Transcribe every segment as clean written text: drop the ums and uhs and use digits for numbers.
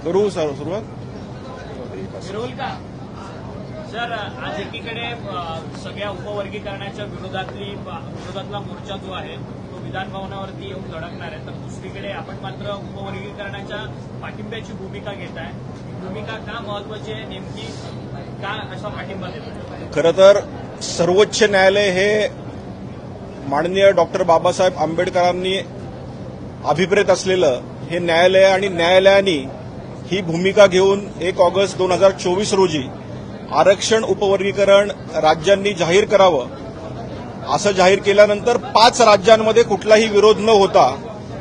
करू सुरुवात. सर, आज एकीकडे सगळ्या उपवर्गीकरणाच्या विरोधातला मोर्चा जो आहे तो विधान भवनावरती येऊन धडकणार आहे, तर दुसरीकडे आपण मात्र उपवर्गीकरणाच्या पाठिंब्याची भूमिका घेत आहे. ही भूमिका का महत्वाची आहे, नेमकी का असा पाठिंबा देतो? खरं तर सर्वोच्च न्यायालय हे माननीय डॉक्टर बाबासाहेब आंबेडकरांनी अभिप्रेत असलेलं हे न्यायालय आणि न्यायालयाने ही भूमिका घेऊन 1 ऑगस्ट 2024 रोजी आरक्षण उपवर्गीकरण राज्यांनी जाहीर करावं असं जाहीर केल्यानंतर 5 राज्यांमध्ये कुठलाही विरोध न होता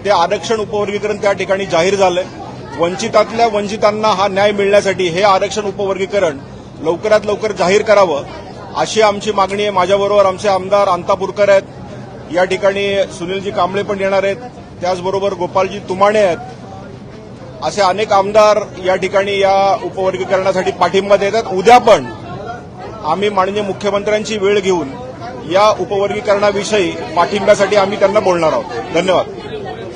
ते आरक्षण उपवर्गीकरण त्या ठिकाणी जाहीर झालंय. वंचितातल्या वंचितांना हा न्याय मिळण्यासाठी हे आरक्षण उपवर्गीकरण लवकरात लवकर जाहीर करावं अशी आमची मागणी आहे. माझ्याबरोबर आमचे आमदार अंतापूरकर आहेत, या ठिकाणी सुनीलजी कांबळे पण येणार आहेत, त्याचबरोबर गोपालजी तुमाणे आहेत. असे अनेक आमदार या ठिकाणी या उपवर्गीकरणासाठी पाठिंबा देतात. उद्या पण आम्ही माननीय मुख्यमंत्र्यांची वेळ घेऊन या उपवर्गीकरणाविषयी पाठिंब्यासाठी आम्ही त्यांना बोलणार आहोत. धन्यवाद.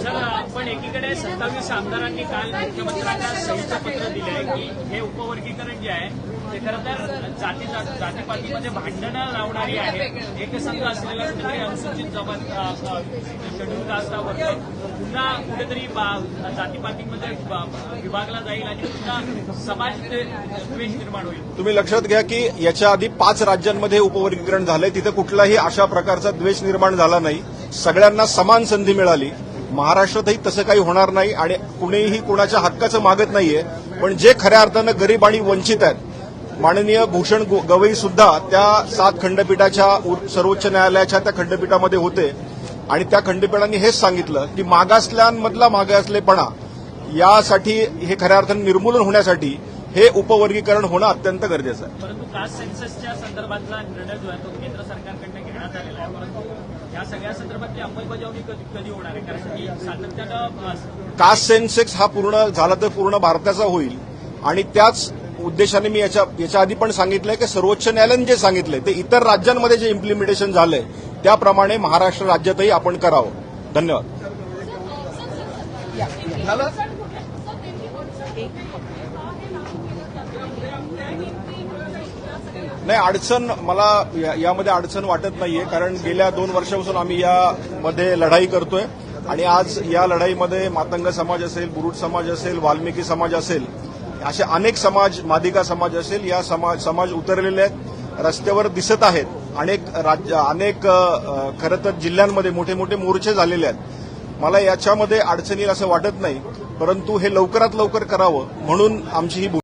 सर, पण एकीकडे 27 आमदारांनी काल मुख्यमंत्र्यांना सहीचं पत्र दिलं आहे की हे उपवर्गीकरण जे आहे ते खरं तर जातीपातीमध्ये भांडणं लावणारी आहे. एकसंघ असलेला कुठेतरी अनुसूचित शेड्यूल कास्टावर पुन्हा कुठेतरी जातीपातीमध्ये विभागला जाईल आणि पुन्हा समाज द्वेष निर्माण होईल. तुम्ही लक्षात घ्या की याच्या आधी 5 राज्यांमध्ये उपवर्गीकरण झालंय, तिथे कुठलाही अशा प्रकारचा द्वेष निर्माण झाला नाही. सगळ्यांना समान संधी मिळाली. महाराष्ट्रातही तसं काही होणार नाही आणि कुणीही कुणाच्या हक्काचं मागत नाहीये. पण जे खऱ्या अर्थानं गरीब आणि वंचित आहेत, माननीय भूषण गवई सुद्धा त्या 7 खंडपीठाच्या सर्वोच्च न्यायालयाच्या त्या खंडपीठामध्ये होते आणि त्या खंडपीठांनी हेच सांगितलं की मागासलेपणा यासाठी हे खऱ्या अर्थानं निर्मूलन होण्यासाठी हे उपवर्गीकरण होणं अत्यंत गरजेचं आहे. परंतु कास्ट सेन्ससच्या संदर्भातला निर्णय जो आहे तो केंद्र सरकारकडनं घेण्यात आलेला आहे, परंतु या सगळ्या संदर्भातली अंमलबजावणी कधी होणार आहे? कारण की सातत्यानं कास्ट सेन्सेक्स हा पूर्ण झाला तर पूर्ण भारताचा होईल आणि त्याच उद्देशाने मी याच्या आधी पण सांगितलंय की सर्वोच्च न्यायालयाने जे सांगितलंय ते इतर राज्यांमध्ये जे इम्प्लिमेंटेशन झालंय त्याप्रमाणे महाराष्ट्र राज्यातही आपण करावं. धन्यवाद. नाही, अडचण मला यामध्ये अडचण वाटत नाहीये, कारण गेल्या 2 वर्षापासून आम्ही यामध्ये लढाई करतोय आणि आज या लढाईमध्ये मातंग समाज असेल, बुरुड समाज असेल, वाल्मिकी समाज असेल, असे अनेक समाज, मादिगा समाज असेल, या समाज उतरलेले आहेत, रस्त्यावर दिसत आहेत. अनेक खरं तर जिल्ह्यांमध्ये मोठे मोठे मोर्चे झालेले आहेत. मला याच्यामध्ये अडचण येईल असं वाटत नाही, परंतु हे लवकरात लवकर करावं म्हणून आमची ही